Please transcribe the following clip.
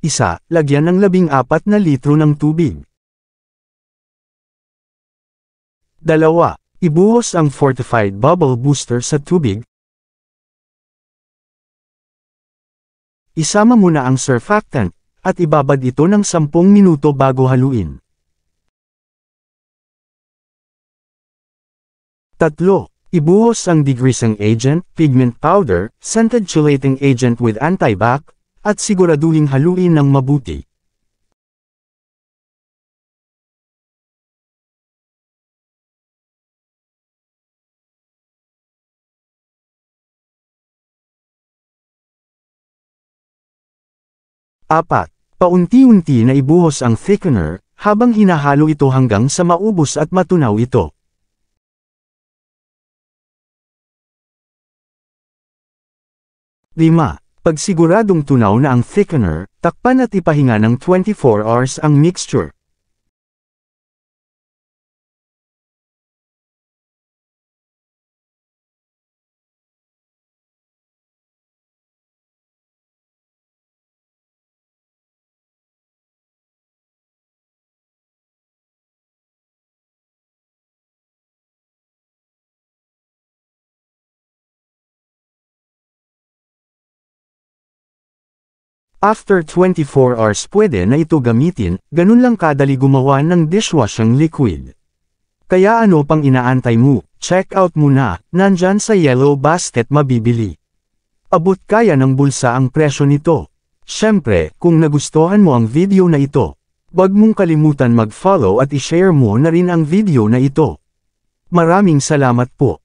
1. Lagyan ng 14 na litro ng tubig. 2. Ibuhos ang fortified bubble booster sa tubig. Isama muna ang surfactant, at ibabad ito ng 10 minuto bago haluin. 3. Ibuhos ang degreasing agent, pigment powder, scented chelating agent with antibac, at siguraduhing haluin ng mabuti. Apat. Paunti-unti na ibuhos ang thickener, habang hinahalo ito hanggang sa maubos at matunaw ito. 5. Pagsiguradong tunaw na ang thickener, takpan at ipahinga ng 24 hours ang mixture. After 24 hours pwede na ito gamitin, ganun lang kadali gumawa ng dishwashing liquid. Kaya ano pang inaantay mo? Check out mo na, nandyan sa yellow basket mabibili. Abot kaya ng bulsa ang presyo nito. Syempre, kung nagustuhan mo ang video na ito, huwag mong kalimutan mag-follow at i-share mo na rin ang video na ito. Maraming salamat po.